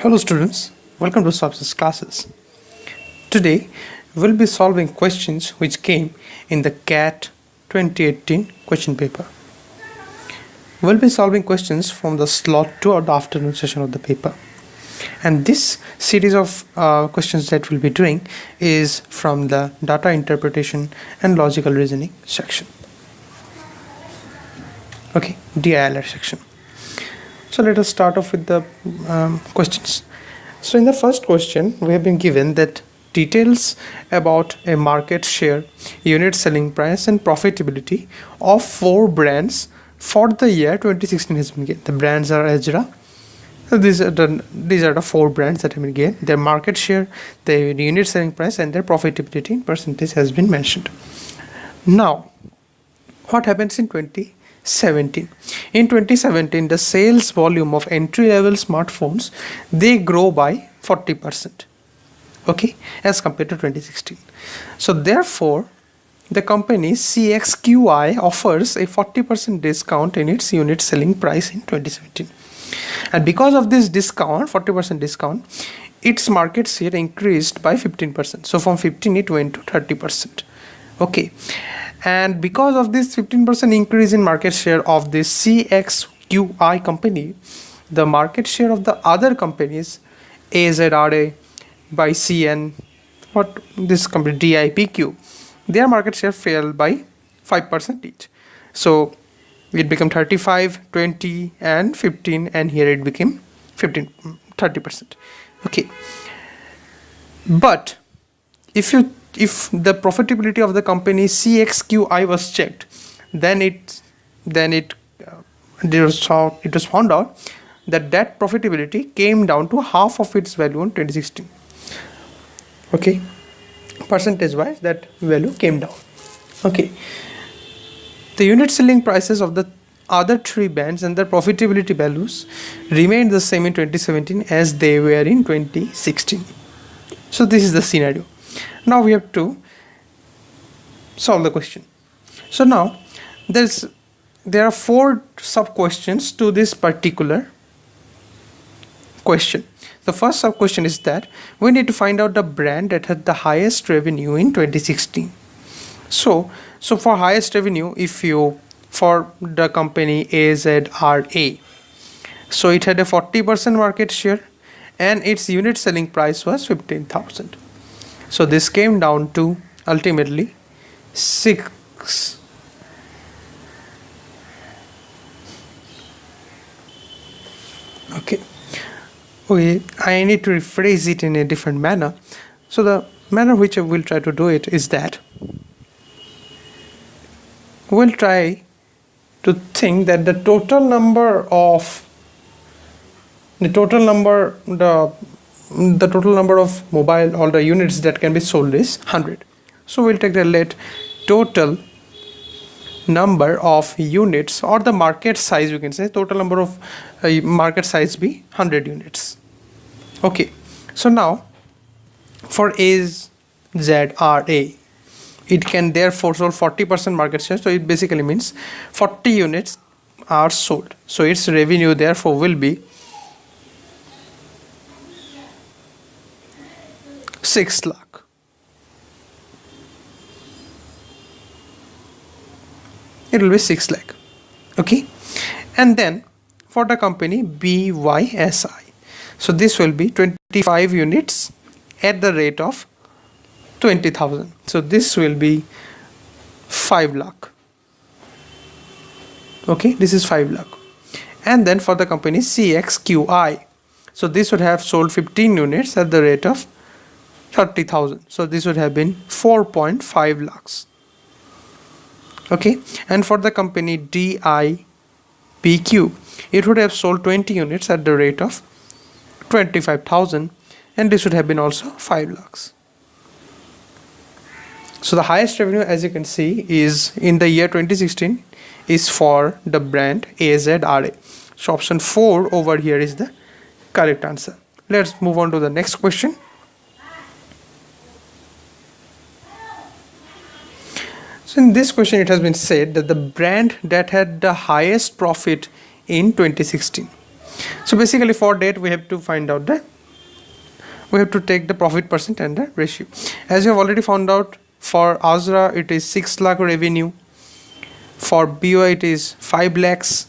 Hello students, welcome to Substance classes. Today we'll be solving questions which came in the CAT 2018 question paper. We'll be solving questions from the slot 2 or the afternoon session of the paper. And this series of questions that we'll be doing is from the data interpretation and logical reasoning section. Okay, DILR section. So let us start off with the questions. So in the first question, we have been given that details about a market share, unit selling price and profitability of 4 brands for the year 2016 has been given. The brands are Ezra. So these are the 4 brands that have been given. Their market share, their unit selling price and their profitability in percentage has been mentioned. Now, what happens in 2017? In 2017, the sales volume of entry-level smartphones, they grow by 40%, okay, as compared to 2016. So therefore, the company CXQI offers a 40% discount in its unit selling price in 2017. And because of this discount, 40% discount, its market share increased by 15%. So from 15, it went to 30%. Okay. And because of this 15% increase in market share of this CXQI company, the market share of the other companies, AZRA by CN, what this company DIPQ, their market share fell by 5% each. So it became 35, 20 and 15, and here it became 30%. Okay. But if the profitability of the company CXQI was checked, then it was found out that profitability came down to half of its value in 2016. Okay, percentage wise that value came down. Okay, the unit selling prices of the other 3 bands and their profitability values remained the same in 2017 as they were in 2016. So this is the scenario. Now we have to solve the question. So now there are 4 sub questions to this particular question. The first sub question is that we need to find out the brand that had the highest revenue in 2016. So for highest revenue, for the company AZRA, so it had a 40% market share and its unit selling price was 15,000. So this came down to ultimately 6. Okay. I need to rephrase it in a different manner. So the manner which I will try to do it is that we'll try to think that the total number of mobile or the units that can be sold is 100. So we'll take the total number of units, or the market size, you can say total number of market size be 100 units. Okay, so now for AZRA, it can therefore sold 40% market share, so it basically means 40 units are sold. So its revenue therefore will be 6 lakh. It will be 6 lakh. Okay. And then for the company BYSI, so this will be 25 units at the rate of 20,000. So this will be 5 lakh. Okay, this is 5 lakh. And then for the company CXQI, so this would have sold 15 units at the rate of 30,000. So this would have been 4.5 lakhs. Okay, and for the company DIPQ, it would have sold 20 units at the rate of 25,000, and this would have been also 5 lakhs. So the highest revenue, as you can see, is in the year 2016 is for the brand AZRA. So option 4 over here is the correct answer. Let's move on to the next question. So in this question, it has been said that the brand that had the highest profit in 2016. So basically for that we have to find out the, we have to take the profit percent and the ratio. As you have already found out, for Azra it is 6 lakh revenue, for BY it is 5 lakhs,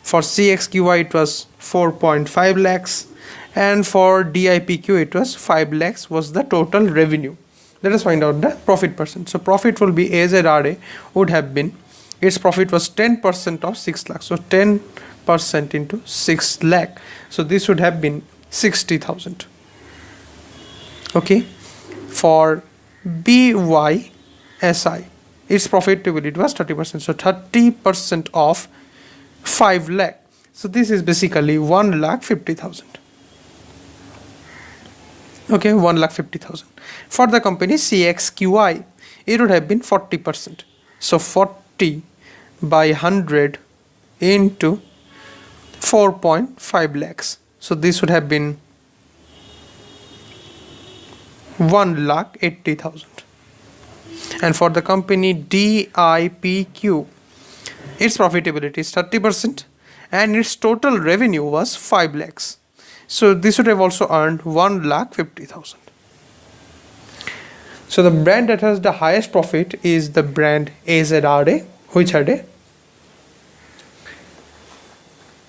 for CXQY it was 4.5 lakhs, and for DIPQ it was 5 lakhs was the total revenue. Let us find out the profit percent. So profit will be AZRA would have been, its profit was 10% of 6 lakh. So 10% into 6 lakh. So this would have been 60,000. Okay. For BYSI, its profitability was 30%. So 30% of 5 lakh. So this is basically 1,50,000. Okay, 1,50,000. For the company CXQI, it would have been 40%. So 40 by 100 into 4.5 lakhs. So this would have been 1,80,000. And for the company DIPQ, its profitability is 30% and its total revenue was 5 lakhs. So this would have also earned 1,50,000. So the brand that has the highest profit is the brand AZRA. Which are they?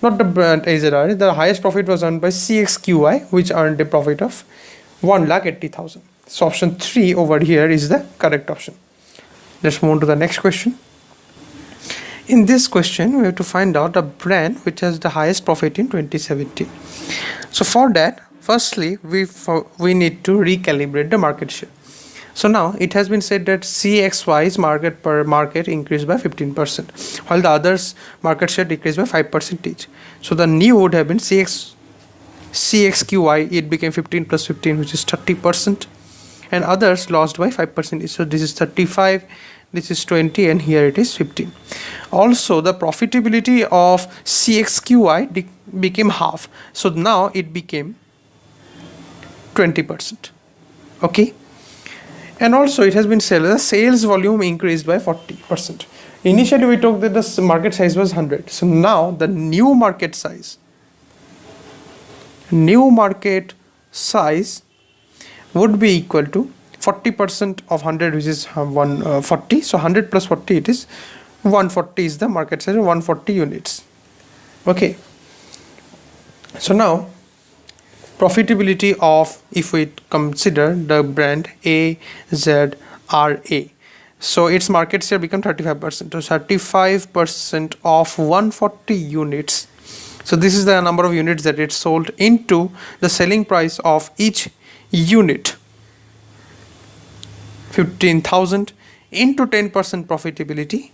Not the brand AZRA. The highest profit was earned by CXQI, which earned a profit of 1,80,000. So option 3 over here is the correct option. Let's move on to the next question. In this question, we have to find out a brand which has the highest profit in 2017. So for that, firstly, we need to recalibrate the market share. So now it has been said that CXY's market increased by 15%, while the others market share decreased by 5% each. So the new would have been CXQY, it became 15 plus 15, which is 30%, and others lost by 5% each. So this is 35, this is 20, and here it is 15. Also, the profitability of CXQI became half. So now it became 20%. Okay. And also it has been said that the sales volume increased by 40%. Initially we took that the market size was 100. So now the new market size would be equal to 40% of 100, which is 140. So 100 plus 40, it is 140 is the market size, 140 units. Okay. So now profitability of, if we consider the brand AZRA, so its market share become 35%. So 35% of 140 units. So this is the number of units that it sold into the selling price of each unit, 15,000 into 10% profitability.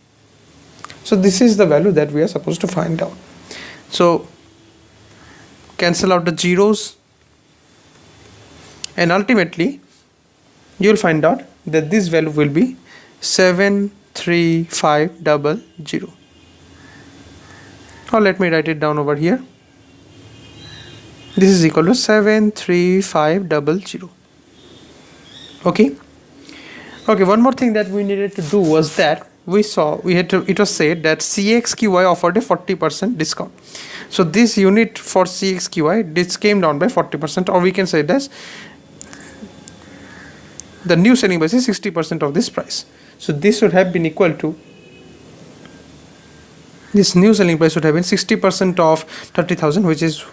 So this is the value that we are supposed to find out. So cancel out the zeros, and ultimately you will find out that this value will be 73500. Or let me write it down over here. This is equal to 73500. Okay. Okay, one more thing that we needed to do was that it was said that CXQI offered a 40% discount. So this unit for CXQI, this came down by 40%, or we can say that the new selling price is 60% of this price. So this would have been equal to, this new selling price would have been 60% of 30,000, which is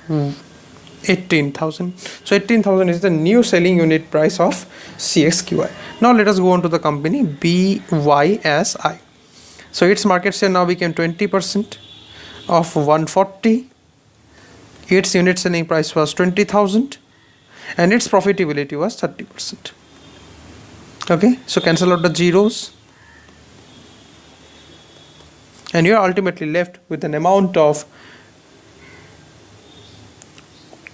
18,000. So 18,000 is the new selling unit price of CXQI. Now let us go on to the company BYSI. So its market share now became 20% of 140. Its unit selling price was 20,000 and its profitability was 30%. Okay, so cancel out the zeros and you are ultimately left with an amount of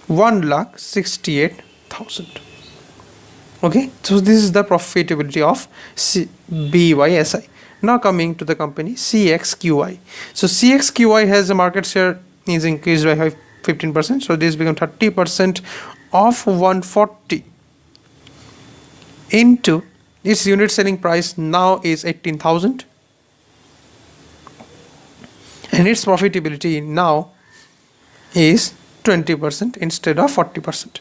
1,68,000. Okay, so this is the profitability of BYSI. Now coming to the company CXQI. So CXQI has a market share is increased by 15%. So this becomes 30% of 140 into its unit selling price now is 18,000 and its profitability now is 20% instead of 40%.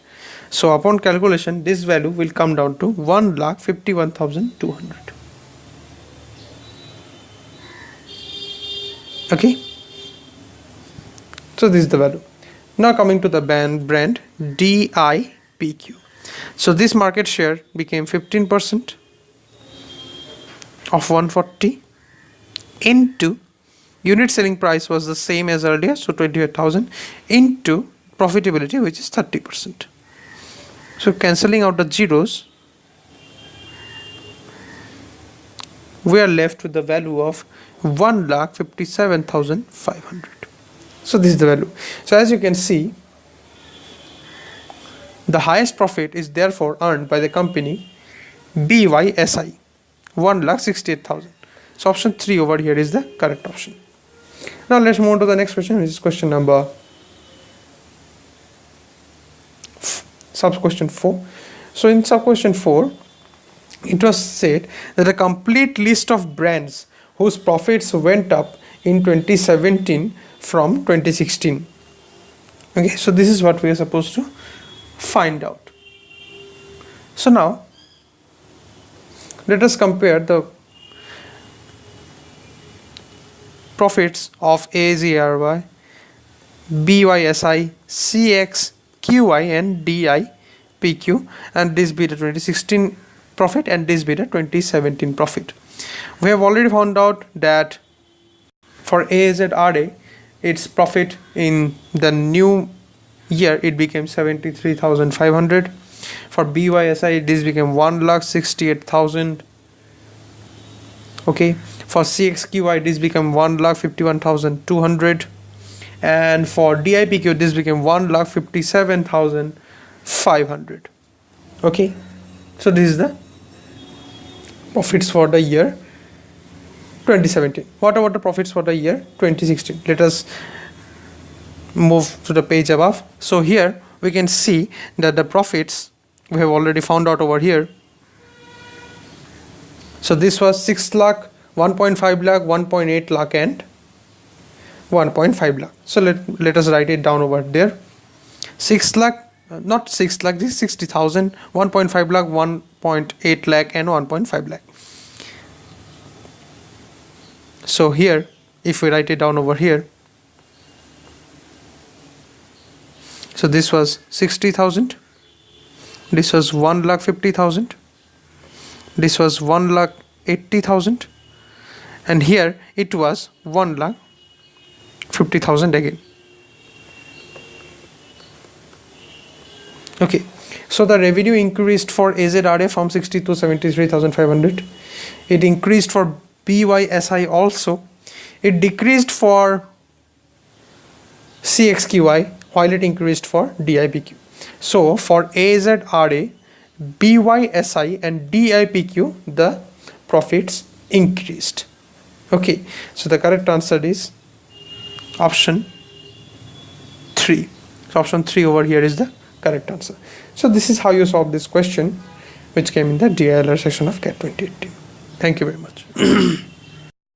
So upon calculation, this value will come down to 1,51,200. Okay. So this is the value. Now coming to the brand DIPQ. So this market share became 15% of 140 into unit selling price was the same as earlier, so 28,000 into profitability, which is 30%. So cancelling out the zeros, we are left with the value of 1,57,500. So this is the value. So as you can see, the highest profit is therefore earned by the company BYSI, 1,68,000. So option 3 over here is the correct option. Now let's move on to the next question, which is question number sub question 4. So in sub question 4, it was said that a complete list of brands whose profits went up in 2017 from 2016. Okay, so this is what we are supposed to find out. So now let us compare the profits of AZRY, BYSI, CXQI and DIPQ, and this be the 2016 profit and this be the 2017 profit. We have already found out that for AZRA, its profit in the new year it became 73,500. For BYSI this became 1,68,000. Okay, for CXQI this became 1,51,200, and for DIPQ this became 1,57,500. Okay, so this is the profits for the year 2017. What about the profits for the year 2016? Let us move to the page above. So here we can see that the profits we have already found out over here. So this was 6 lakh, 1.5 lakh, 1.8 lakh and 1.5 lakh. So let us write it down over there. 6 lakh, not 6 lakh, this is 60,000, 1.5 lakh, 1.8 lakh and 1.5 lakh. So here, if we write it down over here, so this was 60,000, this was 1,50,000, this was 1,80,000, and here it was 1,50,000 again. Okay, so the revenue increased for AZRA from 60 to 73,500. It increased for BYSI also. It decreased for CXQI while it increased for DIPQ. So for AZRA, BYSI and DIPQ the profits increased. Okay, so the correct answer is option 3. So option 3 over here is the correct answer. So this is how you solve this question, which came in the DILR section of CAT 2018. Thank you very much.